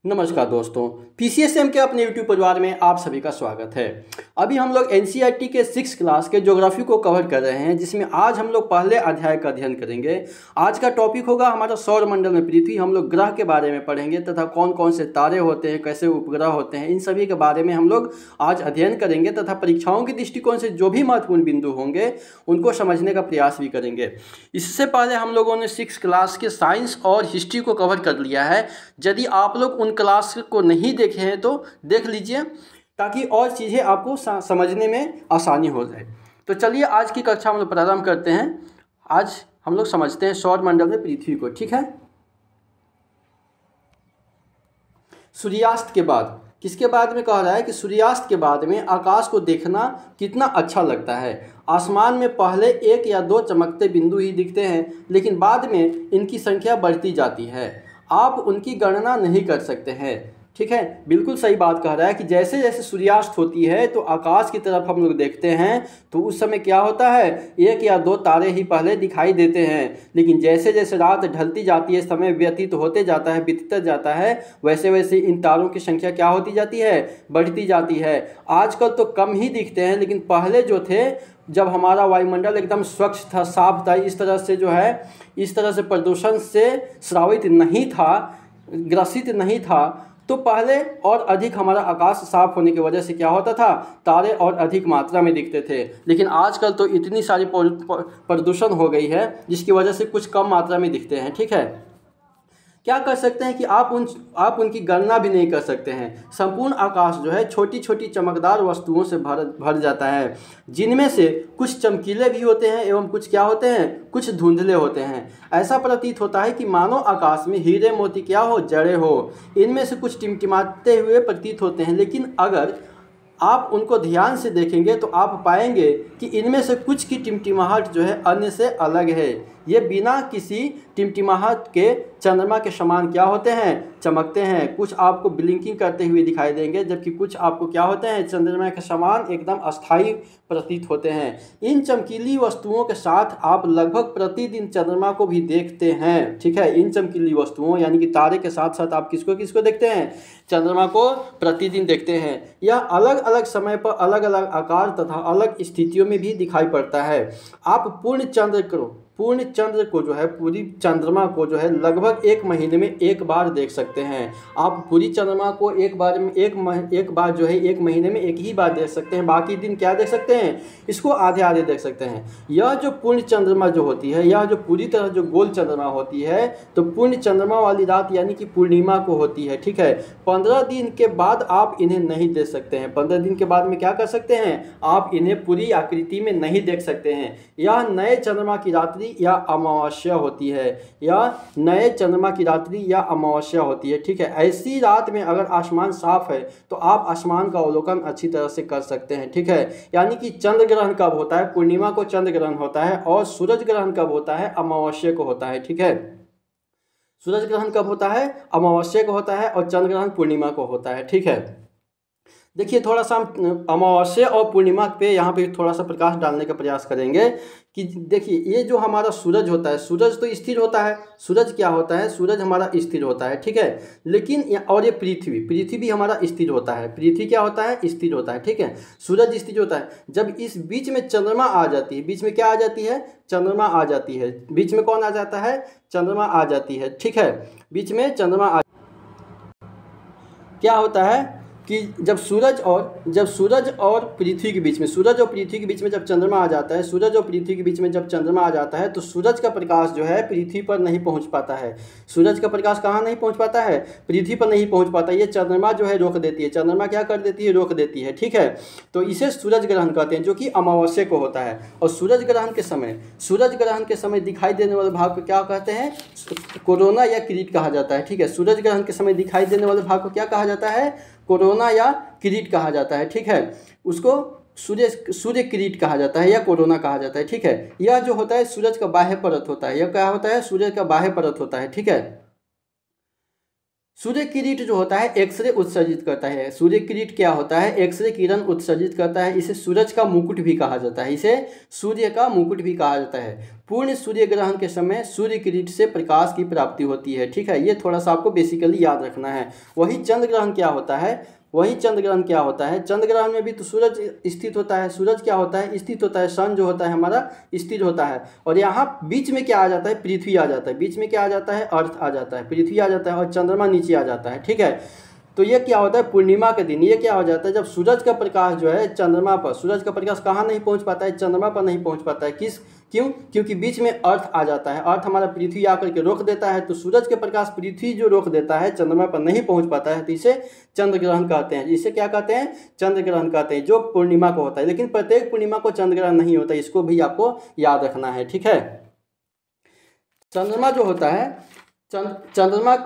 नमस्कार दोस्तों, पीसीएसएम के अपने यूट्यूब परिवार में आप सभी का स्वागत है। अभी हम लोग एनसीईआरटी के 6th क्लास के ज्योग्राफी को कवर कर रहे हैं, जिसमें आज हम लोग पहले अध्याय का अध्ययन करेंगे। आज का टॉपिक होगा हमारा सौर मंडल में पृथ्वी। हम लोग ग्रह के बारे में पढ़ेंगे तथा कौन कौन से तारे होते हैं, कैसे उपग्रह होते हैं, इन सभी के बारे में हम लोग आज अध्ययन करेंगे तथा परीक्षाओं के दृष्टिकोण से जो भी महत्वपूर्ण बिंदु होंगे उनको समझने का प्रयास भी करेंगे। इससे पहले हम लोगों ने 6th क्लास के साइंस और हिस्ट्री को कवर कर लिया है। यदि आप लोग उन क्लास को नहीं देखे हैं तो देख लीजिए, ताकि और चीज़ें आपको समझने में आसानी हो जाए। तो चलिए आज की कक्षा हम लोग प्रारंभ करते हैं। आज हम लोग समझते हैं सौर मंडल में पृथ्वी को। ठीक है, सूर्यास्त के बाद, किसके बाद में कह रहा है कि सूर्यास्त के बाद में आकाश को देखना कितना अच्छा लगता है। आसमान में पहले एक या दो चमकते बिंदु ही दिखते हैं, लेकिन बाद में इनकी संख्या बढ़ती जाती है। आप उनकी गणना नहीं कर सकते हैं। ठीक है, बिल्कुल सही बात कह रहा है कि जैसे जैसे सूर्यास्त होती है तो आकाश की तरफ हम लोग देखते हैं तो उस समय क्या होता है, एक या दो तारे ही पहले दिखाई देते हैं, लेकिन जैसे जैसे रात ढलती जाती है, समय व्यतीत होते जाता है, बीतता जाता है, वैसे वैसे इन तारों की संख्या क्या होती जाती है, बढ़ती जाती है। आजकल तो कम ही दिखते हैं, लेकिन पहले जो थे, जब हमारा वायुमंडल एकदम स्वच्छ था, साफ था, इस तरह से जो है, इस तरह से प्रदूषण से स्रावित नहीं था, ग्रसित नहीं था, तो पहले और अधिक हमारा आकाश साफ होने की वजह से क्या होता था, तारे और अधिक मात्रा में दिखते थे। लेकिन आजकल तो इतनी सारी प्रदूषण हो गई है जिसकी वजह से कुछ कम मात्रा में दिखते हैं। ठीक है, क्या कर सकते हैं कि आप उनकी गणना भी नहीं कर सकते हैं। संपूर्ण आकाश जो है छोटी छोटी चमकदार वस्तुओं से भर जाता है, जिनमें से कुछ चमकीले भी होते हैं एवं कुछ क्या होते हैं, कुछ धुंधले होते हैं। ऐसा प्रतीत होता है कि मानो आकाश में हीरे मोती क्या हो, जड़े हो। इनमें से कुछ टिमटिमाते हुए प्रतीत होते हैं, लेकिन अगर आप उनको ध्यान से देखेंगे तो आप पाएंगे कि इनमें से कुछ की टिमटिमाहट जो है अन्य से अलग है। ये बिना किसी टिमटिमाहट के चंद्रमा के समान क्या होते हैं, चमकते हैं। कुछ आपको ब्लिंकिंग करते हुए दिखाई देंगे, जबकि कुछ आपको क्या होते हैं, चंद्रमा के समान एकदम अस्थायी प्रतीत होते हैं। इन चमकीली वस्तुओं के साथ आप लगभग प्रतिदिन चंद्रमा को भी देखते हैं। ठीक है, इन चमकीली वस्तुओं यानी कि तारे के साथ साथ आप किसको किसको देखते हैं, चंद्रमा को प्रतिदिन देखते हैं। यह अलग अलग समय पर अलग अलग आकार तथा अलग स्थितियों में भी दिखाई पड़ता है। आप पूर्ण चंद्र को जो है, पूरी चंद्रमा को जो है लगभग एक महीने में एक बार देख सकते हैं। आप पूरी चंद्रमा को एक बार जो है एक महीने में एक ही बार देख सकते हैं। बाकी दिन क्या देख सकते हैं, इसको आधे आधे देख सकते हैं। यह जो पूर्ण चंद्रमा जो होती है, यह जो पूरी तरह जो गोल चंद्रमा होती है, तो पूर्ण चंद्रमा वाली रात यानी कि पूर्णिमा को होती है। ठीक है, 15 दिन के बाद आप इन्हें नहीं देख सकते हैं। 15 दिन के बाद में क्या कर सकते हैं, आप इन्हें पूरी आकृति में नहीं देख सकते हैं। यह नए चंद्रमा की रात्रि या अमावस्या होती है, या नए चंद्रमा की रात्रि या अमावस्या होती है। ठीक है, ऐसी रात में अगर आसमान साफ है तो आप आसमान का अवलोकन अच्छी तरह से कर सकते हैं। ठीक है, यानी कि चंद्र ग्रहण कब होता है, पूर्णिमा को चंद्र ग्रहण होता है, और सूरज ग्रहण कब होता है, अमावस्या को होता है। ठीक है, सूरज ग्रहण कब होता है, अमावस्या को होता है, और चंद्र ग्रहण पूर्णिमा को होता है। ठीक है, देखिए थोड़ा सा हम अमावस्या और पूर्णिमा पे यहाँ पे थोड़ा सा प्रकाश डालने का प्रयास करेंगे कि देखिए ये जो हमारा सूरज होता है, सूरज तो स्थिर होता है। सूरज क्या होता है, सूरज हमारा स्थिर होता है। ठीक है, लेकिन और ये पृथ्वी भी हमारा स्थिर होता है। पृथ्वी क्या होता है, स्थिर होता है। ठीक है, सूरज स्थिर होता है। जब इस बीच में चंद्रमा आ जाती है, बीच में क्या आ जाती है, चंद्रमा आ जाती है। बीच में कौन आ जाता है, चंद्रमा आ जाती है। ठीक है, बीच में चंद्रमा क्या होता है कि जब सूरज और पृथ्वी के बीच में, सूरज और पृथ्वी के बीच में जब चंद्रमा आ जाता है, सूरज और पृथ्वी के बीच में जब चंद्रमा आ जाता है, तो सूरज का प्रकाश जो है पृथ्वी पर नहीं पहुंच पाता है। सूरज का प्रकाश कहाँ नहीं पहुंच पाता है, पृथ्वी पर नहीं पहुंच पाता। ये चंद्रमा जो है रोक देती है। चंद्रमा क्या कर देती है, रोक देती है। ठीक है, तो इसे सूरज ग्रहण कहते हैं, जो कि अमावस्या को होता है। और सूरज ग्रहण के समय दिखाई देने वाले भाग को क्या कहते हैं, कोरोना या किरीट कहा जाता है। ठीक है, सूरज ग्रहण के समय दिखाई देने वाले भाग को क्या कहा जाता है, कोरोना या किरीट कहा जाता है। ठीक है, उसको सूर्य किरीट कहा जाता है या कोरोना कहा जाता है। ठीक है, यह जो होता है सूरज का बाह्य परत होता है। यह क्या होता है, सूर्य का बाह्य परत होता है। ठीक है, सूर्य किरीट जो होता है एक्सरे उत्सर्जित करता है। सूर्य किरीट क्या होता है? एक्सरे किरण उत्सर्जित करता है। इसे सूरज का मुकुट भी कहा जाता है। इसे सूर्य का मुकुट भी कहा जाता है। पूर्ण सूर्य ग्रहण के समय सूर्य किरीट से प्रकाश की प्राप्ति होती है। ठीक है, ये थोड़ा सा आपको बेसिकली याद रखना है। वही चंद्र ग्रहण क्या होता है? चंद्र ग्रहण में भी तो सूरज स्थित होता है। सूरज क्या होता है? स्थित होता है। सन जो होता है हमारा स्थिर होता है। और यहाँ बीच में क्या आ जाता है? पृथ्वी आ जाता है। बीच में क्या आ जाता है? अर्थ आ जाता है, पृथ्वी आ जाता है और चंद्रमा नीचे आ जाता है। ठीक है, तो ये क्या होता है? पूर्णिमा के दिन ये क्या हो जाता है? जब सूरज का प्रकाश जो है चंद्रमा पर, सूरज का प्रकाश कहाँ नहीं पहुँच पाता है? चंद्रमा पर नहीं पहुँच पाता है। क्यों? क्योंकि बीच में अर्थ आ जाता है। अर्थ हमारा पृथ्वी आकर के रोक देता है। तो सूरज के प्रकाश पृथ्वी जो रोक देता है, चंद्रमा पर नहीं पहुँच पाता है, तो इसे चंद्र ग्रहण कहते हैं। इसे क्या कहते हैं? चंद्र ग्रहण कहते हैं, जो पूर्णिमा को होता है। लेकिन प्रत्येक पूर्णिमा को चंद्र ग्रहण नहीं होता, इसको भी आपको याद रखना है। ठीक है, चंद्रमा जो होता है, चंद्रमा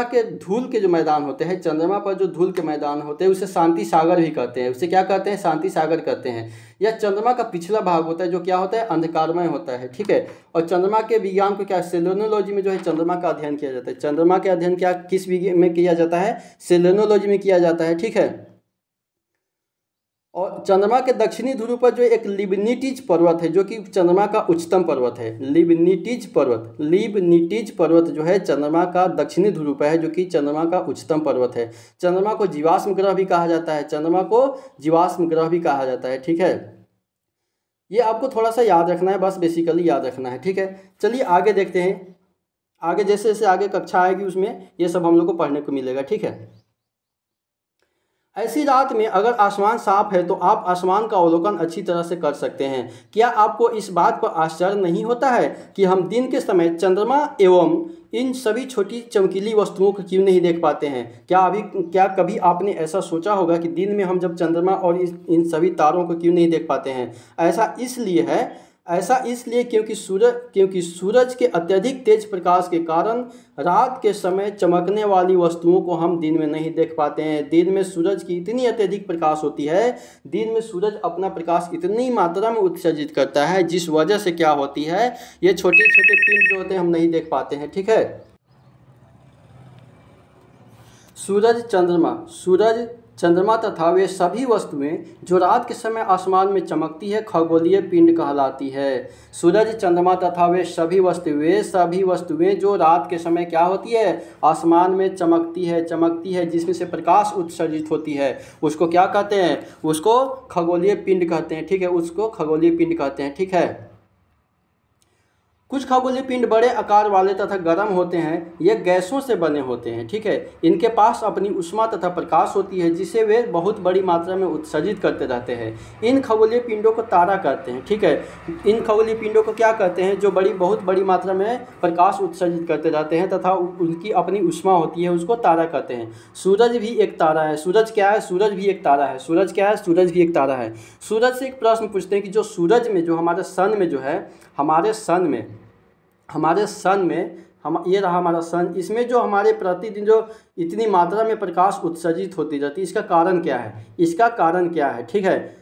के धूल के जो मैदान होते हैं, चंद्रमा पर जो धूल के मैदान होते हैं उसे शांति सागर भी कहते हैं। उसे क्या कहते हैं? शांति सागर कहते हैं। यह चंद्रमा का पिछला भाग होता है जो क्या होता है? अंधकारमय होता है। ठीक है, और चंद्रमा के विज्ञान को क्या सेलेनोलॉजी में जो है चंद्रमा का अध्ययन किया जाता है। चंद्रमा का अध्ययन क्या किस विज्ञान में किया जाता है? सेलेनोलॉजी में किया जाता है। ठीक है, और चंद्रमा के दक्षिणी ध्रुव पर जो एक लिबनिटीज पर्वत है, जो कि चंद्रमा का उच्चतम पर्वत है। लिबनिटीज पर्वत जो है चंद्रमा का दक्षिणी ध्रुव पर है, जो कि चंद्रमा का उच्चतम पर्वत है। चंद्रमा को जीवाश्म ग्रह भी कहा जाता है। चंद्रमा को जीवाश्म ग्रह भी कहा जाता है। ठीक है, ये आपको थोड़ा सा याद रखना है, बस बेसिकली याद रखना है। ठीक है, चलिए आगे देखते हैं। आगे जैसे जैसे आगे कक्षा आएगी उसमें ये सब हम लोग को पढ़ने को मिलेगा। ठीक है, ऐसी रात में अगर आसमान साफ है तो आप आसमान का अवलोकन अच्छी तरह से कर सकते हैं। क्या आपको इस बात पर आश्चर्य नहीं होता है कि हम दिन के समय चंद्रमा एवं इन सभी छोटी चमकीली वस्तुओं को क्यों नहीं देख पाते हैं? क्या कभी आपने ऐसा सोचा होगा कि दिन में हम जब चंद्रमा और इन सभी तारों को क्यों नहीं देख पाते हैं? ऐसा इसलिए क्योंकि सूरज के अत्यधिक तेज प्रकाश के कारण रात के समय चमकने वाली वस्तुओं को हम दिन में नहीं देख पाते हैं। दिन में सूरज की इतनी अत्यधिक प्रकाश होती है, दिन में सूरज अपना प्रकाश इतनी मात्रा में उत्सर्जित करता है, जिस वजह से क्या होती है, ये छोटे छोटे पिंड जो होते हैं हम नहीं देख पाते हैं। ठीक है, सूरज चंद्रमा तथा वे सभी वस्तुएं जो रात के समय आसमान में चमकती है खगोलीय पिंड कहलाती है। सूरज, चंद्रमा तथा वे सभी वस्तुएं जो रात के समय क्या होती है? आसमान में चमकती है, जिसमें से प्रकाश उत्सर्जित होती है, उसको क्या कहते हैं? उसको खगोलीय पिंड कहते हैं। ठीक है, उसको खगोलीय पिंड कहते हैं। ठीक है, कुछ खगोलीय पिंड बड़े आकार वाले तथा गर्म होते हैं। ये गैसों से बने होते हैं। ठीक है, इनके पास अपनी ऊष्मा तथा प्रकाश होती है, जिसे वे बहुत बड़ी मात्रा में उत्सर्जित करते रहते हैं। इन खगोलीय पिंडों को तारा कहते हैं। ठीक है, इन खगोलीय पिंडों को क्या कहते हैं? जो बहुत बड़ी मात्रा में प्रकाश उत्सर्जित करते रहते हैं तथा उनकी अपनी ऊष्मा होती है, उसको तारा कहते हैं। सूरज भी एक तारा है। सूरज क्या है? सूरज भी एक तारा है। सूरज क्या है? सूरज भी एक तारा है। सूरज से एक प्रश्न पूछते हैं कि जो सूरज में, जो हमारे सन में जो है, हमारे सन में ये रहा हमारा सन, इसमें जो हमारे प्रतिदिन जो इतनी मात्रा में प्रकाश उत्सर्जित होती रहती है, इसका कारण क्या है? ठीक है,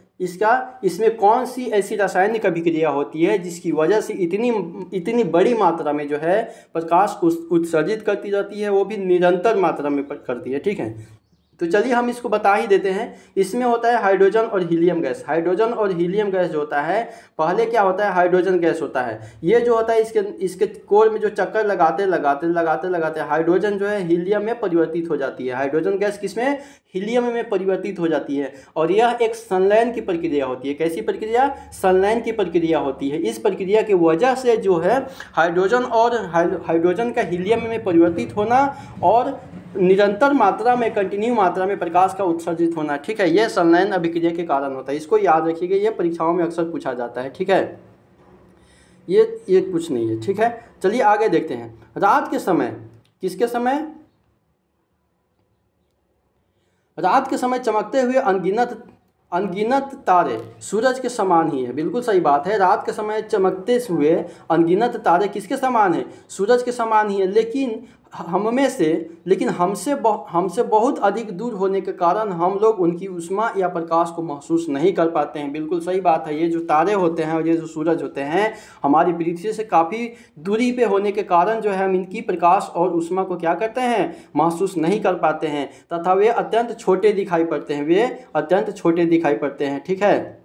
इसमें कौन सी ऐसी रासायनिक अभिक्रिया होती है जिसकी वजह से इतनी बड़ी मात्रा में जो है प्रकाश उत्सर्जित करती रहती है, वो भी निरंतर मात्रा में करती है। ठीक है, तो चलिए हम इसको बता ही देते हैं। इसमें होता है हाइड्रोजन और हीलियम गैस। हाइड्रोजन और हीलियम गैस जो होता है, पहले क्या होता है? हाइड्रोजन गैस होता है। ये जो होता है इसके कोर में जो चक्कर लगाते हाइड्रोजन जो है हीलियम में परिवर्तित हो जाती है। हाइड्रोजन गैस किसमें? हीलियम में परिवर्तित हो जाती है। और यह एक संलयन की प्रक्रिया होती है। कैसी प्रक्रिया? संलयन की प्रक्रिया होती है। इस प्रक्रिया की वजह से जो है हाइड्रोजन का हीलियम में परिवर्तित होना और निरंतर मात्रा में, कंटिन्यू मात्रा में प्रकाश का उत्सर्जित होना। ठीक है, यह संलयन अभिक्रिया के कारण होता है। इसको याद रखिएगा, ये परीक्षाओं में अक्सर पूछा जाता है। ठीक है, ये कुछ नहीं है। ठीक है, चलिए आगे देखते हैं। रात के समय, किसके समय? रात के समय चमकते हुए अनगिनत तारे सूरज के समान ही है। बिल्कुल सही बात है, रात के समय चमकते हुए अनगिनत तारे किसके समान है? सूरज के समान ही है। लेकिन हम में से, लेकिन हमसे बहुत अधिक दूर होने के कारण हम लोग उनकी ऊष्मा या प्रकाश को महसूस नहीं कर पाते हैं। बिल्कुल सही बात है। ये जो तारे होते हैं और ये जो सूरज होते हैं हमारी पृथ्वी से काफ़ी दूरी पे होने के कारण जो है हम इनकी प्रकाश और ऊष्मा को क्या करते हैं, महसूस नहीं कर पाते हैं, तथा वे अत्यंत छोटे दिखाई पड़ते हैं, वे अत्यंत छोटे दिखाई पड़ते हैं। ठीक है,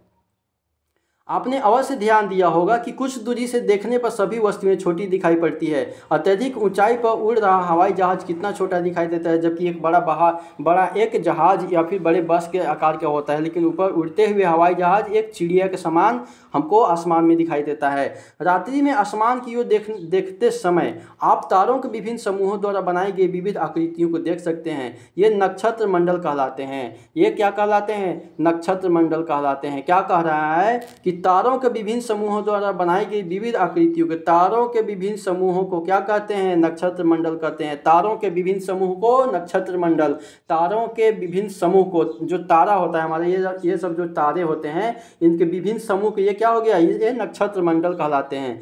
आपने अवश्य ध्यान दिया होगा कि कुछ दूरी से देखने पर सभी वस्तुएं छोटी दिखाई पड़ती है। अत्यधिक ऊंचाई पर उड़ रहा हवाई जहाज कितना छोटा दिखाई देता है, जबकि एक बड़ा एक जहाज या फिर बड़े बस के आकार का होता है, लेकिन ऊपर उड़ते हुए हवाई जहाज एक चिड़िया के समान हमको आसमान में दिखाई देता है। रात्रि में आसमान की ओर देखते समय आप तारों के विभिन्न समूहों द्वारा बनाई गई विविध आकृतियों को देख सकते हैं। ये नक्षत्र मंडल कहलाते हैं। ये क्या कहलाते हैं, नक्षत्र मंडल कहलाते हैं। क्या कह रहा है कि तारों के विभिन्न समूहों द्वारा बनाई गई विविध आकृतियों के, तारों के विभिन्न समूहों को क्या कहते हैं, नक्षत्र मंडल कहते हैं। तारों के विभिन्न समूह को नक्षत्र मंडल, तारों के विभिन्न समूह को, जो तारा होता है हमारे ये सब जो तारे होते हैं इनके विभिन्न समूह को ये क्या हो गया, ये नक्षत्र मंडल कहलाते हैं।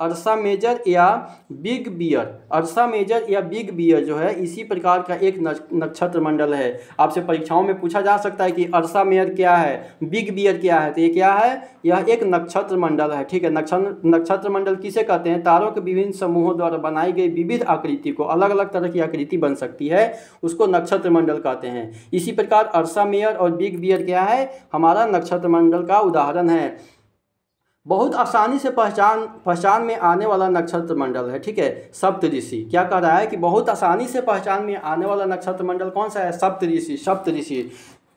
अर्सा मेजर या बिग बियर, अर्सा मेजर या बिग बियर जो है इसी प्रकार का एक नक्षत्र मंडल है। आपसे परीक्षाओं में पूछा जा सकता है कि अर्सा मेजर क्या है, बिग बियर क्या है, तो ये क्या है, यह एक नक्षत्र मंडल है। ठीक है, नक्षत्र मंडल किसे कहते हैं, तारों के विभिन्न समूहों द्वारा बनाई गई विविध आकृति को, अलग अलग तरह की आकृति बन सकती है, उसको नक्षत्र मंडल कहते हैं। इसी प्रकार अर्सा मेजर और बिग बियर क्या है, हमारा नक्षत्र मंडल का उदाहरण है। बहुत आसानी से पहचान में आने वाला नक्षत्र मंडल है। ठीक है, सप्तऋषि। क्या कह रहा है कि बहुत आसानी से पहचान में आने वाला नक्षत्र मंडल कौन सा है, सप्तऋषि।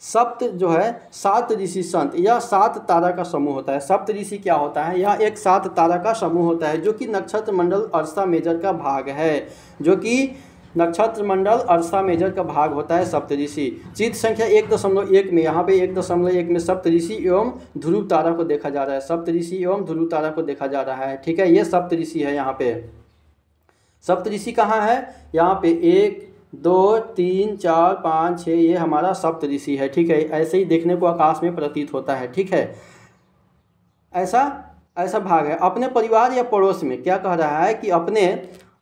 सप्त जो है 7 ऋषि संत या 7 तारा का समूह होता है। सप्तऋषि क्या होता है, यह एक 7 तारा का समूह होता है जो कि नक्षत्र मंडल अर्सा मेजर का भाग है, जो कि नक्षत्र मंडल अर्सा मेजर का भाग होता है सप्तऋषि। चित्र संख्या 1.1 में, यहाँ पे 1.1 में सप्तऋषि एवं ध्रुव तारा को देखा जा रहा है। सप्तऋषि एवं ध्रुव तारा को देखा जा रहा है। ठीक है, ये सप्तऋषि है। यहाँ पे सप्तऋषि कहाँ है, यहाँ पे 1 2 3 4 5 6 ये हमारा सप्तऋषि है। ठीक है, ऐसे ही देखने को आकाश में प्रतीत होता है। ठीक है, ऐसा भाग है। अपने परिवार या पड़ोस में, क्या कह रहा है कि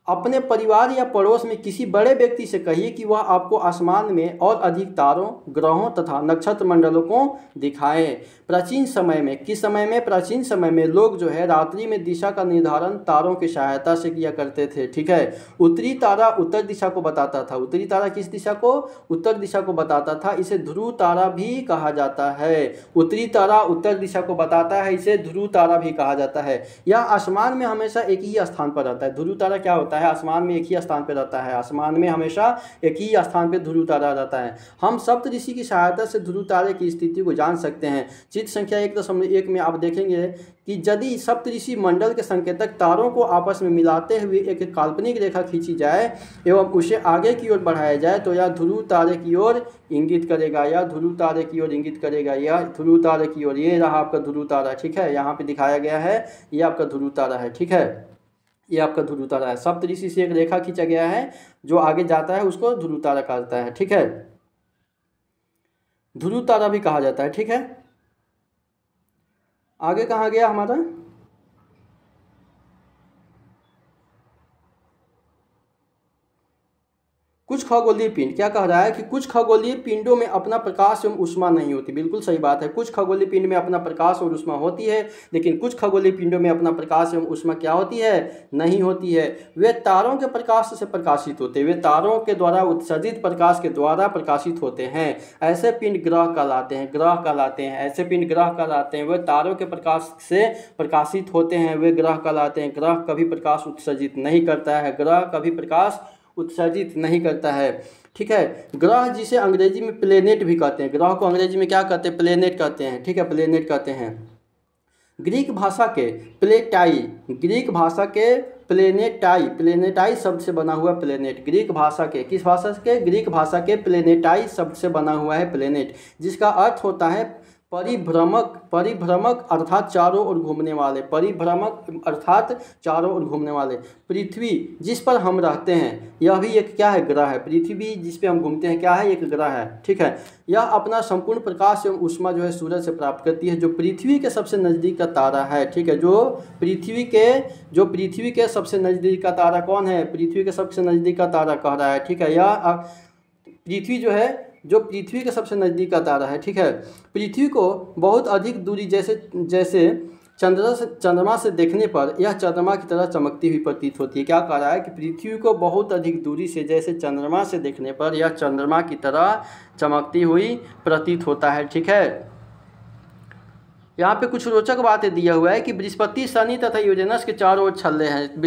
अपने परिवार या पड़ोस में किसी बड़े व्यक्ति से कहिए कि वह आपको आसमान में और अधिक तारों, ग्रहों तथा नक्षत्र मंडलों को दिखाएं। प्राचीन समय में लोग जो है रात्रि में दिशा का निर्धारण तारों की सहायता से किया करते थे। ठीक है, उत्तरी तारा उत्तर दिशा को बताता था। उत्तरी तारा किस दिशा को, उत्तर दिशा को बताता था। इसे ध्रुव तारा भी कहा जाता है। उत्तरी तारा उत्तर दिशा को बताता है, इसे ध्रुव तारा भी कहा जाता है। यह आसमान में हमेशा एक ही स्थान पर रहता है। ध्रुव तारा क्या होता है, आसमान में एक ही स्थान पर रहता है। आसमान में हमेशा एक ही स्थान पर ध्रुव तारा रहता है। हम सप्तऋषि की सहायता से ध्रुव तारे की स्थिति को जान सकते हैं। चित्र संख्या 1.1 में आप देखेंगे कि यदि सप्तऋषि मंडल के संकेतक तारों को आपस में मिलाते हुए एक काल्पनिक रेखा खींची जाए एवं उसे आगे की ओर बढ़ाया जाए तो यह ध्रुव तारे की ओर इंगित करेगा, या ध्रुव तारे की ओर इंगित करेगा, या ध्रुव तारे की ओर। ये रहा आपका ध्रुव तारा। ठीक है, यहाँ पे दिखाया गया है, ये आपका ध्रुव तारा है। ठीक है, ये आपका ध्रुव तारा है। सप्तऋषि से एक रेखा खींचा गया है, जो आगे जाता है उसको ध्रुव तारा कहा जाता है। ठीक है, ध्रुव तारा भी कहा जाता है। ठीक है, आगे कहाँ गया हमारा, कुछ खगोलीय पिंड। क्या कह रहा है कि कुछ खगोलीय पिंडों में अपना प्रकाश एवं ऊष्मा नहीं होती। बिल्कुल सही बात है, कुछ खगोलीय पिंड में अपना प्रकाश और ऊष्मा होती है, लेकिन कुछ खगोलीय पिंडों में अपना प्रकाश एवं ऊष्मा क्या होती है, नहीं होती है। वे तारों के प्रकाश से प्रकाशित होते हैं, वे तारों के द्वारा उत्सर्जित प्रकाश के द्वारा प्रकाशित होते हैं। ऐसे पिंड ग्रह कहलाते हैं, ऐसे पिंड ग्रह कहलाते हैं। वे तारों के प्रकाश से प्रकाशित होते हैं, वे ग्रह कहलाते हैं। ग्रह कभी प्रकाश उत्सर्जित नहीं करता है, ग्रह कभी प्रकाश उत्सर्जित नहीं करता है। ठीक है, ग्रह जिसे अंग्रेजी में प्लेनेट भी कहते हैं, ग्रह को अंग्रेजी में क्या कहते हैं, प्लेनेट कहते हैं। ठीक है, प्लेनेट कहते हैं। ग्रीक भाषा के प्लेनेटाई शब्द से बना हुआ प्लेनेट, ग्रीक भाषा के किस भाषा के, ग्रीक भाषा के प्लेनेटाई शब्द से बना हुआ है प्लेनेट, जिसका अर्थ होता है परिभ्रमक, परिभ्रमक अर्थात चारों ओर घूमने वाले, परिभ्रमक अर्थात चारों ओर घूमने वाले। पृथ्वी जिस पर हम रहते हैं यह भी एक क्या है, ग्रह है। पृथ्वी जिस पे हम घूमते हैं क्या है, एक ग्रह है, ठीक है। यह अपना संपूर्ण प्रकाश एवं ऊष्मा जो है सूरज से प्राप्त करती है, जो पृथ्वी के सबसे नज़दीक का तारा है, ठीक है। जो पृथ्वी के सबसे नज़दीक का तारा कौन है, पृथ्वी के सबसे नज़दीक का तारा कह रहा है, ठीक है। यह पृथ्वी जो पृथ्वी के सबसे नज़दीक का तारा है, ठीक है। पृथ्वी को बहुत अधिक दूरी जैसे चंद्रमा से देखने पर यह चंद्रमा की तरह चमकती हुई प्रतीत होती है। क्या कह रहा है कि पृथ्वी को बहुत अधिक दूरी से जैसे चंद्रमा से देखने पर यह चंद्रमा की तरह चमकती हुई प्रतीत होता है, ठीक है। यहाँ पे कुछ रोचक बातें दिया हुआ है कि बृहस्पति, शनि तथा यूरेनस के चारों ओर छल्ले हैं।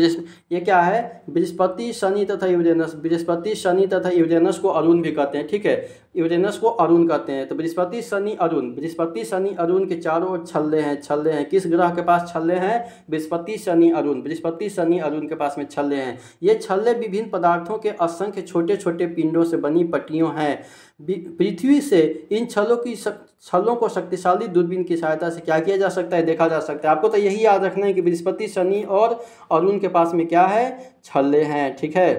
ये क्या है, बृहस्पति, शनि तथा यूरेनस। बृहस्पति, शनि तथा यूरेनस को अरुण भी कहते हैं, ठीक है। यूरेनस को अरुण कहते हैं। तो बृहस्पति, शनि, अरुण, बृहस्पति, शनि, अरुण के चारों ओर छल्ले हैं। किस ग्रह के पास छल्ले हैं, बृहस्पति, शनि, अरुण। बृहस्पति, शनि, अरुण के पास में छल्ले हैं। ये छल्ले विभिन्न पदार्थों के असंख्य छोटे छोटे पिंडों से बनी पट्टियों हैं। पृथ्वी से इन छल्लों को शक्तिशाली दूरबीन की सहायता से क्या किया जा सकता है, देखा जा सकता है। आपको तो यही याद रखना है कि बृहस्पति, शनि और अरुण के पास में क्या है, छल्ले हैं, ठीक है।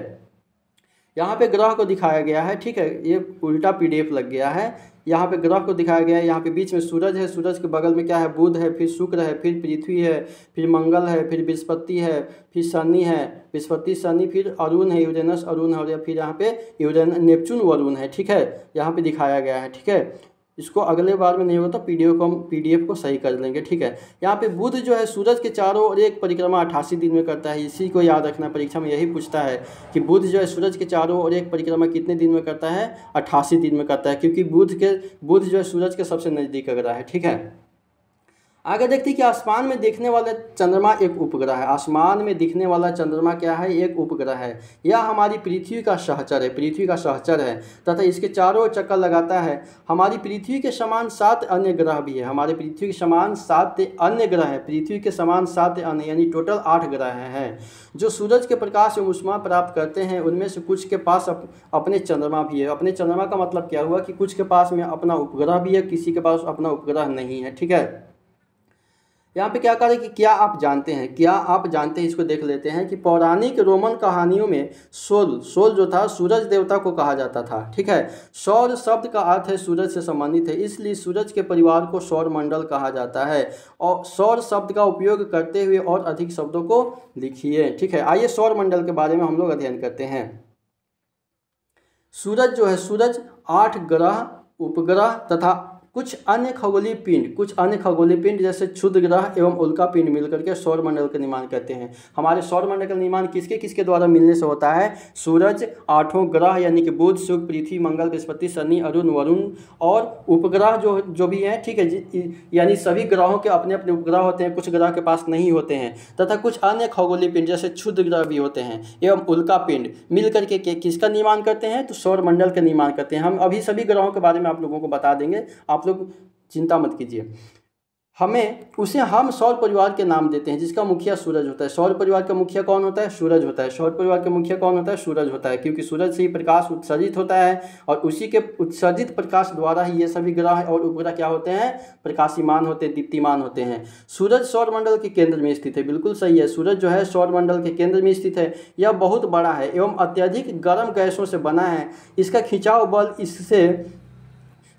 यहाँ पे ग्रह को दिखाया गया है, ठीक है। ये उल्टा PDF लग गया है। यहाँ पे ग्रह को दिखाया गया है। यहाँ पे बीच में सूरज है, सूरज के बगल में क्या है, बुध है, फिर शुक्र है, फिर पृथ्वी है, फिर मंगल है, फिर बृहस्पति है, फिर शनि है, बृहस्पति, शनि, फिर अरुण है, यूरेनस, अरुण है, और फिर यहाँ पे नेपच्यून, वरुण है, ठीक है। यहाँ पे दिखाया गया है, ठीक है। इसको अगले बार में नहीं होता, PDF को सही कर लेंगे, ठीक है। यहाँ पे बुध जो है सूरज के चारों ओर एक परिक्रमा 88 दिन में करता है। इसी को याद रखना, परीक्षा में यही पूछता है कि बुध जो है सूरज के चारों ओर एक परिक्रमा कितने दिन में करता है, 88 दिन में करता है, क्योंकि बुध जो है सूरज के सबसे नज़दीक का ग्रह है, ठीक है। आगे देखते हैं कि आसमान में देखने वाला चंद्रमा एक उपग्रह है। आसमान में दिखने वाला चंद्रमा क्या है, एक उपग्रह है। यह हमारी पृथ्वी का सहचर है तथा इसके चारों ओर चक्कर लगाता है। हमारी पृथ्वी के समान 7 अन्य ग्रह भी है। हमारे पृथ्वी के समान 7 अन्य ग्रह हैं। पृथ्वी के समान 7 अन्य यानी टोटल 8 ग्रह हैं जो सूरज के प्रकाश एवं ऊष्मा प्राप्त करते हैं। उनमें से कुछ के पास अपने चंद्रमा भी है। अपने चंद्रमा का मतलब क्या हुआ कि कुछ के पास में अपना उपग्रह भी है, किसी के पास अपना उपग्रह नहीं है, ठीक है। यहाँ पे क्या करें कि क्या आप जानते हैं, इसको देख लेते हैं कि पौराणिक रोमन कहानियों में सोल जो था सूरज देवता को कहा जाता था, ठीक है। सौर शब्द का अर्थ है सूरज से संबंधित है, इसलिए सूरज के परिवार को सौर मंडल कहा जाता है। और सौर शब्द का उपयोग करते हुए और अधिक शब्दों को लिखिए, ठीक है। आइए सौर मंडल के बारे में हम लोग अध्ययन करते हैं। सूरज जो है, सूरज 8 ग्रह, उपग्रह तथा कुछ अन्य खगोलीय पिंड जैसे क्षुद्र ग्रह एवं उल्का पिंड मिलकर के सौर मंडल का निर्माण करते हैं। हमारे सौर मंडल का निर्माण किसके द्वारा मिलने से होता है, सूरज, 8 ग्रह यानी कि बुध, शुक्र, पृथ्वी, मंगल, बृहस्पति, शनि, अरुण, वरुण और उपग्रह जो भी हैं, ठीक है। यानी सभी ग्रहों के अपने अपने उपग्रह होते हैं, कुछ ग्रह के पास नहीं होते हैं, तथा कुछ अन्य खगोलीय पिंड जैसे क्षुद्र ग्रह भी होते हैं एवं उल्का पिंड मिलकर के किसका निर्माण करते हैं, तो सौर मंडल का निर्माण करते हैं। हम अभी सभी ग्रहों के बारे में आप लोगों को बता देंगे, आप लोग चिंता मत कीजिए। हम सौर परिवार के नाम देते हैं जिसका मुखिया सूरज होता है। सौर परिवार का मुखिया कौन होता है, सूरज होता है। सौर परिवार का मुखिया कौन होता है, सूरज होता है, क्योंकि सूरज से ही प्रकाश उत्सर्जित होता है और उसी के उत्सर्जित प्रकाश द्वारा ही ये सभी ग्रह और उपग्रह क्या होते हैं, प्रकाशिमान होते हैं, दीप्तिमान होते हैं। सूरज सौर मंडल के केंद्र में स्थित है, बिल्कुल सही है। सूरज जो है सौर मंडल के केंद्र में स्थित है। यह बहुत बड़ा है एवं अत्यधिक गर्म गैसों से बना है। इसका खिंचाव बल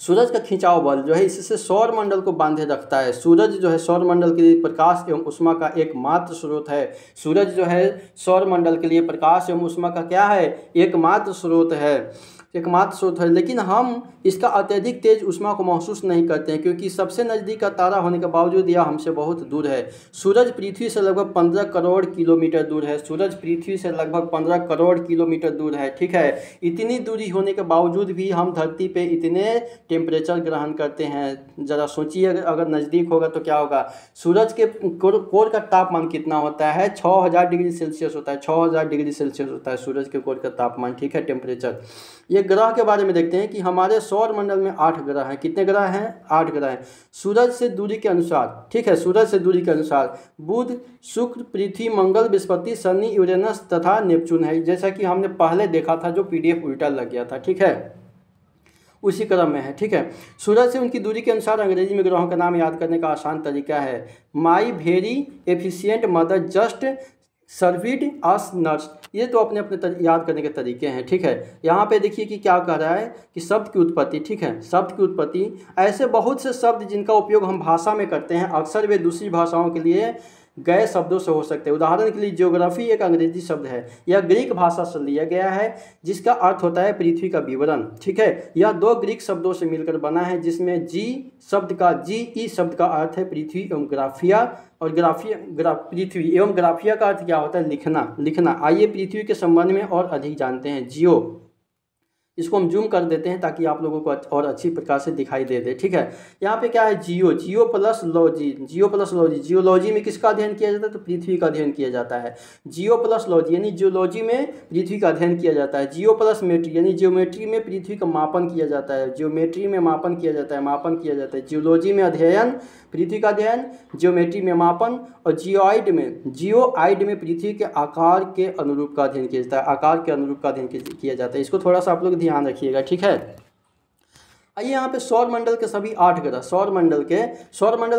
सूरज का खिंचाव बल जो है इससे सौर मंडल को बांधे रखता है। सूरज जो है सौर मंडल के लिए प्रकाश एवं ऊष्मा का एकमात्र स्रोत है। सूरज जो है सौर मंडल के लिए प्रकाश एवं ऊष्मा का क्या है, एकमात्र स्रोत है। लेकिन हम इसका अत्यधिक तेज ऊष्मा को महसूस नहीं करते हैं क्योंकि सबसे नज़दीक का तारा होने के बावजूद यह हमसे बहुत दूर है। सूरज पृथ्वी से लगभग 15 करोड़ किलोमीटर दूर है। सूरज पृथ्वी से लगभग 15 करोड़ किलोमीटर दूर है, ठीक है। इतनी दूरी होने के बावजूद भी हम धरती पे इतने टेम्परेचर ग्रहण करते हैं। ज़रा सोचिए अगर नज़दीक होगा तो क्या होगा। सूरज के कोर का तापमान कितना होता है, 6000 डिग्री सेल्सियस होता है। 6000 डिग्री सेल्सियस होता है सूरज के कोर का तापमान, ठीक है, टेम्परेचर। ये ग्रह के बारे में देखते हैं कि हमारे सौर मंडल में 8 ग्रह हैं। कितने ग्रह हैं, 8 ग्रह हैं। सूरज से दूरी के अनुसार, ठीक है, सूरज से दूरी के अनुसार बुध, शुक्र, पृथ्वी, मंगल, बृहस्पति, शनि, यूरेनस तथा नेपच्यून है। जैसा कि हमने पहले देखा था, जो PDF उल्टा लग गया था, ठीक है। उसी क्रम में है, ठीक है। सूरज से उनकी दूरी के अनुसार अंग्रेजी में ग्रहों का नाम याद करने का आसान तरीका है, my very efficient mother just served us nuts. ये तो अपने अपने याद करने के तरीके हैं, ठीक है। यहाँ पे देखिए कि क्या कह रहा है कि शब्द की उत्पत्ति, ठीक है, शब्द की उत्पत्ति, ऐसे बहुत से शब्द जिनका उपयोग हम भाषा में करते हैं अक्सर वे दूसरी भाषाओं के लिए गए शब्दों से हो सकते हैं। उदाहरण के लिए ज्योग्राफी एक अंग्रेजी शब्द है, यह ग्रीक भाषा से लिया गया है जिसका अर्थ होता है पृथ्वी का विवरण, ठीक है। यह दो ग्रीक शब्दों से मिलकर बना है जिसमें जी ई शब्द का अर्थ है पृथ्वी एवं ग्राफिया, और पृथ्वी एवं ग्राफिया का अर्थ क्या होता है, लिखना। आइए पृथ्वी के संबंध में और अधिक जानते हैं। जियो, इसको हम जूम कर देते हैं ताकि आप लोगों को और अच्छी प्रकार से दिखाई दे, ठीक है। यहाँ पे क्या है, जियो प्लस लॉजी, जियोलॉजी में किसका अध्ययन किया जाता है, तो पृथ्वी का अध्ययन किया जाता है। जियो प्लस लॉजी यानी जियोलॉजी में पृथ्वी का अध्ययन किया जाता है। जियो प्लस मेट्री यानी जियोमेट्री में पृथ्वी का मापन किया जाता है, जियोमेट्री में मापन किया जाता है। जियोलॉजी में अध्ययन, पृथ्वी का अध्ययन, जियोमेट्री में मापन, और जियोइड में पृथ्वी के आकार के अनुरूप का अध्ययन किया जाता है, इसको थोड़ा सा आप लोग ध्यान रखिएगा, ठीक है। आइए यहाँ पे सौर मंडल के सभी 8 ग्रह, सौर मंडल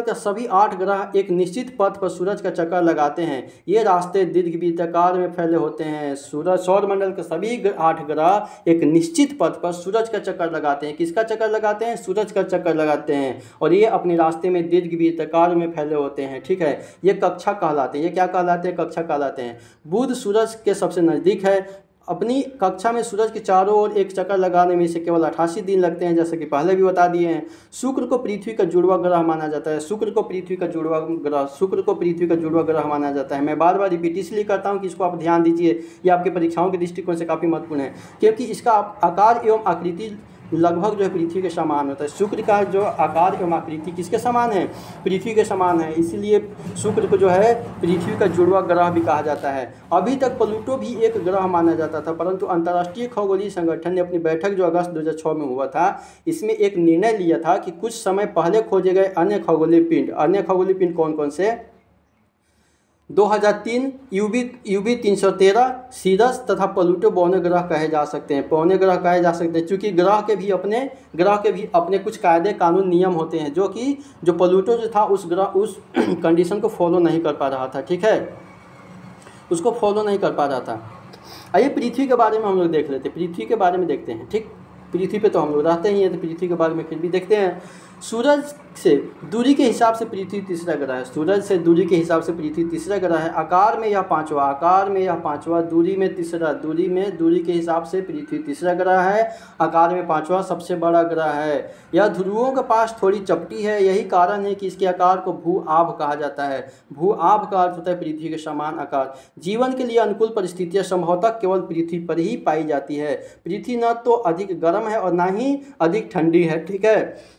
के सभी 8 ग्रह एक निश्चित पथ पर सूरज का चक्कर लगाते हैं। ये रास्ते दीर्घवृत्ताकार में फैले होते हैं। सौर मंडल के सभी 8 ग्रह एक निश्चित पथ पर सूरज का चक्कर लगाते हैं। किसका चक्कर लगाते हैं, सूरज का चक्कर लगाते हैं, और ये अपने रास्ते में दीर्घवृत्ताकार में फैले होते हैं, ठीक है। ये कक्षा कहलाते हैं। ये क्या कहलाते हैं, कक्षा कहलाते हैं। बुध सूरज के सबसे नज़दीक है। अपनी कक्षा में सूरज के चारों ओर एक चक्कर लगाने में इसे केवल 88 दिन लगते हैं, जैसे कि पहले भी बता दिए हैं। शुक्र को पृथ्वी का जुड़वा ग्रह माना जाता है। शुक्र को पृथ्वी का जुड़वा ग्रह माना जाता है। मैं बार बार रिपीट इसलिए करता हूं कि इसको आप ध्यान दीजिए, ये आपके परीक्षाओं के दृष्टिकोण से काफ़ी महत्वपूर्ण है, क्योंकि इसका आकार एवं आकृति लगभग जो है पृथ्वी के समान होता है। शुक्र का जो आकार एवं आकृति किसके समान है, पृथ्वी के समान है, इसीलिए शुक्र को जो है पृथ्वी का जुड़वा ग्रह भी कहा जाता है। अभी तक प्लूटो भी एक ग्रह माना जाता था, परंतु अंतर्राष्ट्रीय खगोलीय संगठन ने अपनी बैठक जो अगस्त 2006 में हुआ था, इसमें एक निर्णय लिया था कि कुछ समय पहले खोजे गए अन्य खगोलीय पिंड कौन कौन से, 2003 यूबी 313 सीरस तथा प्लूटो बौने ग्रह कहे जा सकते हैं, क्योंकि ग्रह के भी अपने कुछ कायदे कानून नियम होते हैं, जो प्लूटो जो था उस कंडीशन को फॉलो नहीं कर पा रहा था, ठीक है, उसको फॉलो नहीं कर पा रहा था। आइए पृथ्वी के बारे में हम लोग देख लेते हैं, पृथ्वी के बारे में देखते हैं, ठीक। पृथ्वी पे तो हम लोग रहते ही हैं, तो पृथ्वी के बारे में फिर भी देखते हैं। सूरज से दूरी के हिसाब से पृथ्वी तीसरा ग्रह है। आकार में यह पांचवा, दूरी में के हिसाब से पृथ्वी तीसरा ग्रह है, आकार में पांचवा सबसे बड़ा ग्रह है। यह ध्रुवों के पास थोड़ी चपटी है, यही कारण है कि इसके आकार को भू आभ कहा जाता है। भू आभ का अर्थ होता है पृथ्वी के समान आकार। जीवन के लिए अनुकूल परिस्थितियां संभवतः केवल पृथ्वी पर ही पाई जाती है। पृथ्वी न तो अधिक गर्म है और न ही अधिक ठंडी है, ठीक है।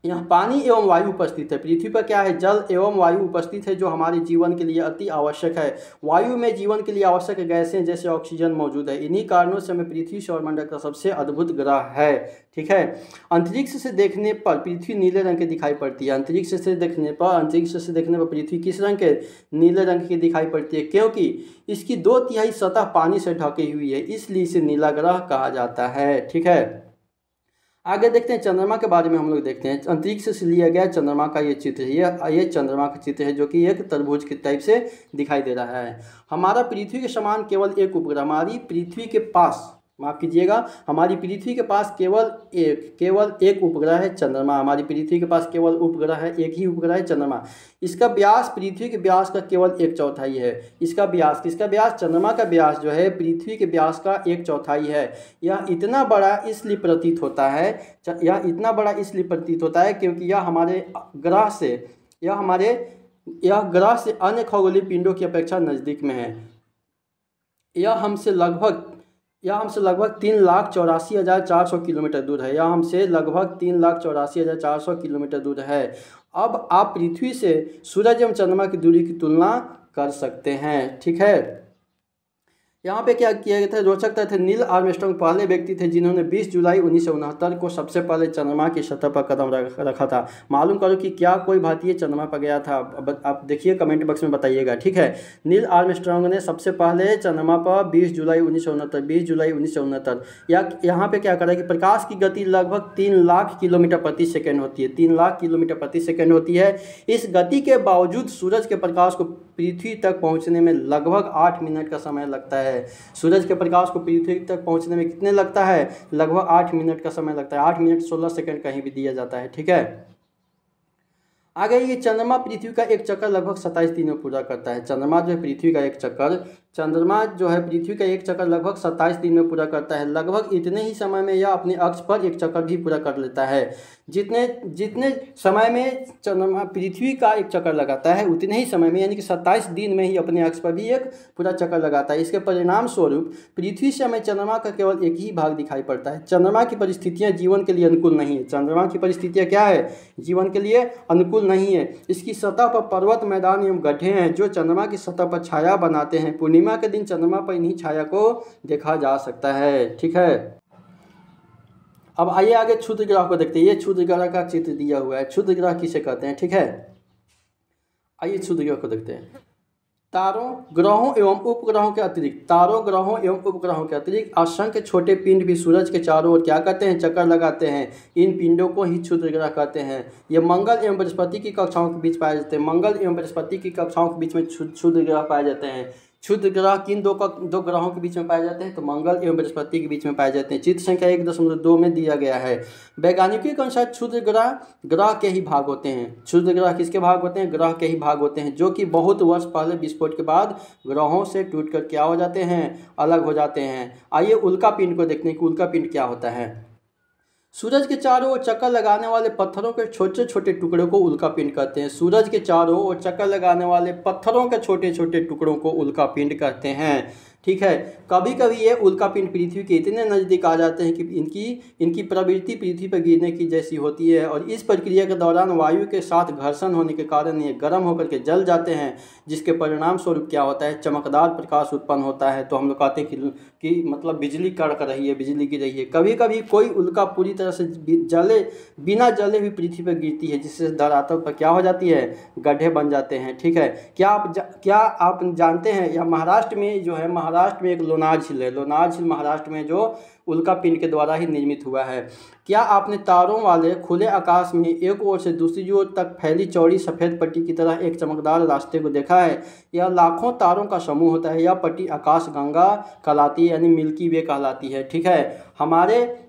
यहाँ पानी एवं वायु उपस्थित है। पृथ्वी पर क्या है, जल एवं वायु उपस्थित है, जो हमारे जीवन के लिए अति आवश्यक है। वायु में जीवन के लिए आवश्यक गैसें जैसे ऑक्सीजन मौजूद है। इन्हीं कारणों से हमें पृथ्वी सौरमंडल का सबसे अद्भुत ग्रह है, ठीक है। अंतरिक्ष से देखने पर पृथ्वी नीले रंग की दिखाई पड़ती है। अंतरिक्ष से देखने पर पृथ्वी किस रंग के, नीले रंग की दिखाई पड़ती है, क्योंकि इसकी 2/3 सतह पानी से ढकी हुई है, इसलिए इसे नीला ग्रह कहा जाता है, ठीक है। आगे देखते हैं चंद्रमा के बारे में हम लोग देखते हैं। अंतरिक्ष से लिया गया चंद्रमा का ये चित्र है, ये चंद्रमा का चित्र है, जो कि एक तरबूज के टाइप से दिखाई दे रहा है। हमारा पृथ्वी के समान केवल एक उपग्रह, हमारी पृथ्वी के पास केवल एक उपग्रह है चंद्रमा। हमारी पृथ्वी के पास केवल उपग्रह है, एक ही उपग्रह है चंद्रमा। इसका व्यास पृथ्वी के व्यास का केवल 1/4 है। किसका व्यास, चंद्रमा का व्यास जो है पृथ्वी के व्यास का 1/4 है। यह इतना बड़ा इसलिए प्रतीत होता है क्योंकि यह ग्रह से अन्य खगोलीय पिंडों की अपेक्षा नज़दीक में है। यह हमसे लगभग 3,84,400 किलोमीटर दूर है। दूर है। अब आप पृथ्वी से सूरज एवं चंद्रमा की दूरी की तुलना कर सकते हैं, ठीक है। यहाँ पे क्या किया गया था, रोचक तथ्य, नील आर्मस्ट्रांग पहले व्यक्ति थे जिन्होंने 20 जुलाई 1969 को सबसे पहले चंद्रमा की सतह पर कदम रखा था। मालूम करो कि क्या कोई भारतीय चंद्रमा पर गया था, आप देखिए कमेंट बॉक्स में बताइएगा, ठीक है। नील आर्मस्ट्रांग ने सबसे पहले चंद्रमा पर 20 जुलाई 1969 यहाँ पे क्या करा कि प्रकाश की गति लगभग 3 लाख किलोमीटर प्रति सेकेंड होती है, 3 लाख किलोमीटर प्रति सेकेंड होती है। इस गति के बावजूद सूरज के प्रकाश को पृथ्वी तक पहुंचने में लगभग 8 मिनट का समय लगता है। सूरज के प्रकाश को पृथ्वी तक पहुंचने में कितने लगता है, लगभग 8 मिनट का समय लगता है। 8 मिनट 16 सेकंड कहीं भी दिया जाता है, ठीक है। आगे ये चंद्रमा पृथ्वी का एक चक्कर लगभग 27 दिन में पूरा करता है। चंद्रमा जो है पृथ्वी का एक चक्कर लगभग 27 दिन में पूरा करता है। लगभग इतने ही समय में यह अपने अक्ष पर एक चक्कर भी पूरा कर लेता है। जितने समय में चंद्रमा पृथ्वी का एक चक्कर लगाता है उतने ही समय में यानी कि 27 दिन में ही अपने अक्ष पर भी एक पूरा चक्कर लगाता है। इसके परिणाम स्वरूप पृथ्वी से हमें चंद्रमा का केवल एक ही भाग दिखाई पड़ता है। चंद्रमा की परिस्थितियाँ जीवन के लिए अनुकूल नहीं है। चंद्रमा की परिस्थितियाँ क्या है, जीवन के लिए अनुकूल नहीं है। इसकी सतह पर पर्वत, मैदान एवं गड्ढे हैं जो चंद्रमा की सतह पर छाया बनाते हैं। पूर्णिमा के दिन चंद्रमा पर इन्हीं छाया को देखा जा सकता है, ठीक है। अब आइए आगे क्षुद्र ग्रह को देखते हैं। ये क्षुद्र ग्रह का चित्र दिया हुआ है। क्षुद्र ग्रह किसे कहते हैं, ठीक है। आइए क्षुद्र ग्रह को देखते हैं। तारों, ग्रहों एवं उपग्रहों के अतिरिक्त असंख्य छोटे पिंड भी सूरज के चारों ओर क्या करते हैं, चक्कर लगाते हैं। इन पिंडों को ही क्षुद्र ग्रह कहते हैं। ये मंगल एवं बृहस्पति की कक्षाओं के बीच पाए जाते हैं। मंगल एवं बृहस्पति की कक्षाओं के बीच में क्षुद्र ग्रह पाए जाते हैं। क्षुद्र ग्रह किन दो ग्रहों के बीच में पाए जाते हैं, तो मंगल एवं बृहस्पति के बीच में पाए जाते हैं। चित्र संख्या 1.2 में दिया गया है। वैज्ञानिकों के अनुसार क्षुद्र ग्रह के ही भाग होते हैं। क्षुद्र ग्रह किसके भाग होते हैं, ग्रह के ही भाग होते हैं, जो कि बहुत वर्ष पहले विस्फोट के बाद ग्रहों से टूटकर क्या हो जाते हैं, अलग हो जाते हैं। आइए उल्का पिंड को देखते हैं कि उल्का पिंड क्या होता है। सूरज के चारों ओर चक्कर लगाने वाले पत्थरों के छोटे छोटे टुकड़ों को उल्का पिंड कहते हैं। सूरज के चारों ओर चक्कर लगाने वाले पत्थरों के छोटे छोटे टुकड़ों को उल्का पिंड कहते हैं, ठीक है। कभी कभी ये उल्का पिंड पृथ्वी के इतने नज़दीक आ जाते हैं कि इनकी प्रवृत्ति पृथ्वी पर गिरने की जैसी होती है और इस प्रक्रिया के दौरान वायु के साथ घर्षण होने के कारण ये गर्म होकर के जल जाते हैं, जिसके परिणाम स्वरूप क्या होता है, चमकदार प्रकाश उत्पन्न होता है। तो हम लोग कहते हैं कि मतलब बिजली कड़क रही है, बिजली गिर रही है। कभी कभी कोई उल्का पूरी तरह से बिना जले हुई पृथ्वी पर गिरती है, जिससे धरातल पर क्या हो जाती है, गड्ढे बन जाते हैं, ठीक है। क्या आप जानते हैं, या महाराष्ट्र में जो है, महाराष्ट्र में एक लोनार झील है। लोनार झील महाराष्ट्र में जो उल्का पिंड के द्वारा ही निर्मित हुआ है। क्या आपने तारों वाले खुले आकाश में एक ओर से दूसरी ओर तक फैली चौड़ी सफ़ेद पट्टी की तरह एक चमकदार रास्ते को देखा है? यह लाखों तारों का समूह होता है। यह पट्टी आकाश गंगा कहलाती है, यानी मिल्की वे कहलाती है, ठीक है। हमारे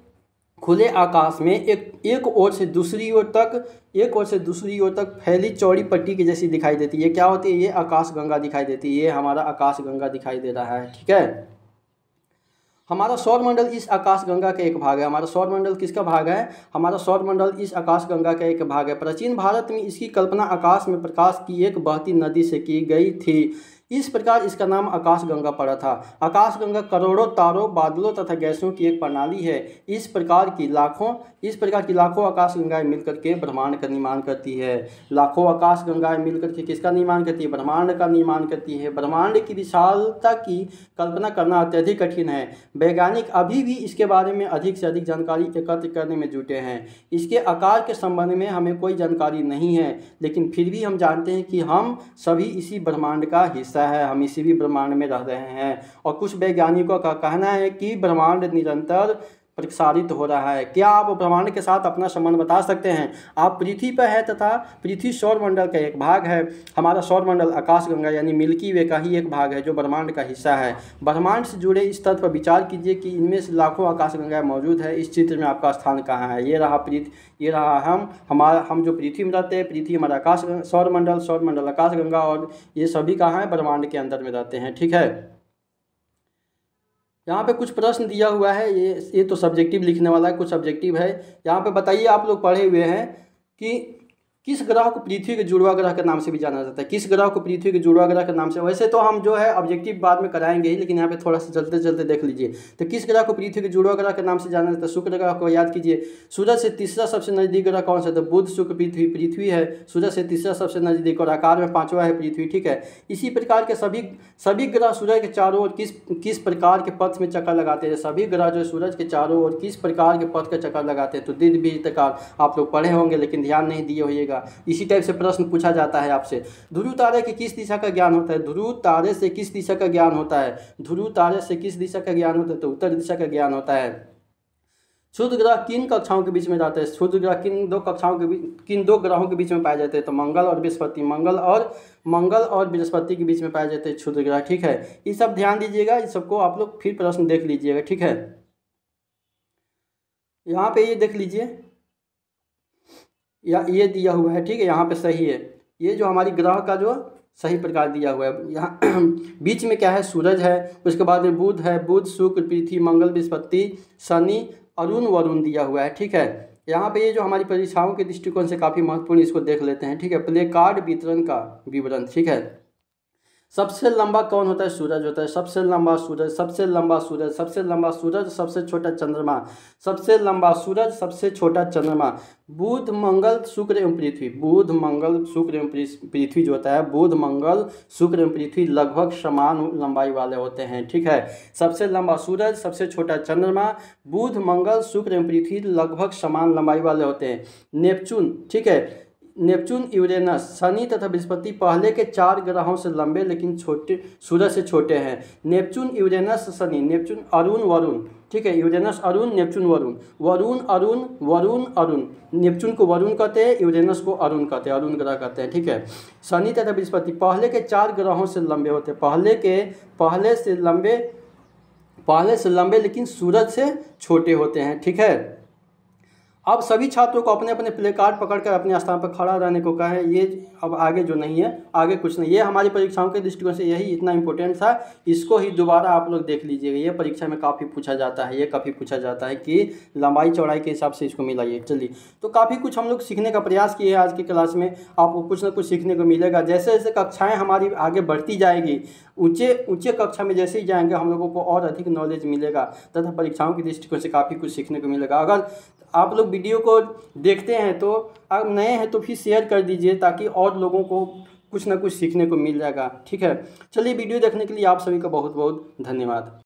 खुले आकाश में एक ओर से दूसरी ओर तक फैली चौड़ी पट्टी की जैसी दिखाई देती है। क्या होती है, ये आकाश गंगा दिखाई देती है। ये हमारा आकाश गंगा दिखाई दे रहा है, ठीक है। हमारा सौरमंडल इस आकाश गंगा का एक भाग है। हमारा सौरमंडल किसका भाग है, हमारा सौरमंडल इस आकाश गंगा का एक भाग है। प्राचीन भारत में इसकी कल्पना आकाश में प्रकाश की एक बहती नदी से की गई थी। इस प्रकार इसका नाम आकाश गंगा पड़ा था। आकाश गंगा करोड़ों तारों, बादलों तथा गैसों की एक प्रणाली है। इस प्रकार की लाखों आकाश गंगाएं मिलकर के ब्रह्मांड का निर्माण करती है। लाखों आकाश गंगाएं मिलकर के किसका निर्माण करती है, ब्रह्मांड का निर्माण करती है। ब्रह्मांड की विशालता की कल्पना करना अत्यधिक कठिन है। वैज्ञानिक अभी भी इसके बारे में अधिक से अधिक जानकारी एकत्र करने में जुटे हैं। इसके आकार के संबंध में हमें कोई जानकारी नहीं है, लेकिन फिर भी हम जानते हैं कि हम सभी इसी ब्रह्मांड का हिस्सा है। हम इसी भी ब्रह्मांड में रह रहे हैं। और कुछ वैज्ञानिकों का कहना है कि ब्रह्मांड निरंतर प्रसारित हो रहा है। क्या आप ब्रह्मांड के साथ अपना संबंध बता सकते हैं? आप पृथ्वी पर है तथा पृथ्वी सौरमंडल का एक भाग है। हमारा सौरमंडल आकाशगंगा यानी मिल्की वे का ही एक भाग है, जो ब्रह्मांड का हिस्सा है। ब्रह्मांड से जुड़े इस तथ्य पर विचार कीजिए कि इनमें से लाखों आकाशगंगाएं मौजूद है। इस चित्र में आपका स्थान कहाँ है? ये रहा हम जो पृथ्वी में रहते हैं। पृथ्वी हमारा सौरमंडल आकाशगंगा, और ये सभी कहाँ है, ब्रह्मांड के अंदर में रहते हैं, ठीक है। यहाँ पे कुछ प्रश्न दिया हुआ है। ये तो सब्जेक्टिव लिखने वाला है, कुछ सब्जेक्टिव है। यहाँ पे बताइए, आप लोग पढ़े हुए हैं कि किस ग्रह को पृथ्वी के जुड़वा ग्रह के नाम से भी जाना जाता है? किस ग्रह को पृथ्वी के जुड़वा ग्रह के नाम से, वैसे तो हम जो है ऑब्जेक्टिव बाद में कराएंगे ही, लेकिन यहाँ पे थोड़ा सा चलते चलते देख लीजिए। तो किस ग्रह को पृथ्वी के जुड़वा ग्रह के नाम से जाना जाता है? शुक्र ग्रह को याद कीजिए। सूरज से तीसरा सबसे नजदीक ग्रह कौन सा? तो बुध, शुक्र, पृथ्वी। पृथ्वी है सूरज से तीसरा सबसे नजदीक और आकार में पांचवा है पृथ्वी, ठीक है। इसी प्रकार के सभी ग्रह सूरज के चारों ओर किस प्रकार के पथ में चक्कर लगाते हैं? सभी ग्रह जो सूरज के चारों ओर किस प्रकार के पथ का चक्कर लगाते हैं? तो दीर्घवृत्ताकार। आप लोग पढ़े होंगे लेकिन ध्यान नहीं दिए होइएगा। इसी टाइप से प्रश्न पूछा जाता है आपसे। ध्रुव तारे की किस दिशा का ज्ञान होता है? ध्रुव तारे से किस दिशा का ज्ञान होता है? ध्रुव तारे से किस दिशा का ज्ञान होता है? तो उत्तर दिशा का ज्ञान होता है। क्षुद्र ग्रह किन कक्षाओं के बीच में जाते हैं? क्षुद्र ग्रह किन दो ग्रहों के बीच में पाए जाते हैं? तो मंगल और बृहस्पति। मंगल और बृहस्पति के बीच में पाए जाते हैं क्षुद्र ग्रह, ठीक है। ये सब ध्यान दीजिएगा, इस सबको आप लोग फिर प्रश्न देख लीजिएगा, ठीक है। यहाँ पे ये देख लीजिए, या ये दिया हुआ है, ठीक है, यहाँ पे सही है। ये जो हमारी ग्रह का जो सही प्रकार दिया हुआ है, यहाँ बीच में क्या है? सूरज है, उसके बाद में बुध है, बुध, शुक्र, पृथ्वी, मंगल, बृहस्पति, शनि, अरुण, वरुण दिया हुआ है, ठीक है। यहाँ पे ये जो हमारी परीक्षाओं के दृष्टिकोण से काफ़ी महत्वपूर्ण, इसको देख लेते हैं, ठीक है। प्ले कार्ड वितरण का विवरण, ठीक है। सबसे लंबा कौन होता है? सूरज होता है। सबसे लंबा सूरज, सबसे लंबा सूरज, सबसे लंबा सूरज, सबसे छोटा चंद्रमा। सबसे लंबा सूरज, सबसे छोटा चंद्रमा। बुध, मंगल, शुक्र एवं पृथ्वी। बुध, मंगल, शुक्र एवं पृथ्वी जो होता है, बुध, मंगल, शुक्र एवं पृथ्वी लगभग समान लंबाई वाले होते हैं, ठीक है। सबसे लंबा सूरज, सबसे छोटा चंद्रमा, बुध, मंगल, शुक्र एवं पृथ्वी लगभग समान लंबाई वाले होते हैं। नेपच्यून, ठीक है, नेपच्यून, यूरेनस, शनि तथा बृहस्पति पहले के 4 ग्रहों से लंबे लेकिन छोटे, सूरज से छोटे हैं। Neptune, Uranus, Shani. Neptune, Arun, Varun, ठीक है। Uranus Arun, Neptune Varun. Varun, Arun, Varun, Arun. Neptune को वरुण कहते हैं, यूरेनस को अरुण कहते हैं, अरुण ग्रह कहते हैं, ठीक है। शनि तथा बृहस्पति पहले के 4 ग्रहों से लंबे होते हैं। पहले से लंबे लेकिन सूरज से छोटे होते हैं, ठीक है। अब सभी छात्रों को अपने अपने प्ले कार्ड पकड़कर अपने स्थान पर खड़ा रहने को कहा है। ये अब आगे जो नहीं है, आगे कुछ नहीं, ये हमारी परीक्षाओं के दृष्टिकोण से यही इतना इंपॉर्टेंट था। इसको ही दोबारा आप लोग देख लीजिएगा, ये परीक्षा में काफ़ी पूछा जाता है। ये काफ़ी पूछा जाता है कि लंबाई चौड़ाई के हिसाब से इसको मिलाइए। चलिए, तो काफ़ी कुछ हम लोग सीखने का प्रयास किए हैं आज की क्लास में। आपको कुछ ना कुछ सीखने को मिलेगा। जैसे जैसे कक्षाएँ हमारी आगे बढ़ती जाएगी, ऊंचे कक्षा में जैसे ही जाएंगे, हम लोगों को और अधिक नॉलेज मिलेगा तथा परीक्षाओं के दृष्टिकोण से काफ़ी कुछ सीखने को मिलेगा। अगर आप लोग वीडियो को देखते हैं तो आप नए हैं तो फिर शेयर कर दीजिए, ताकि और लोगों को कुछ ना कुछ सीखने को मिल जाएगा, ठीक है। चलिए, वीडियो देखने के लिए आप सभी का बहुत बहुत धन्यवाद।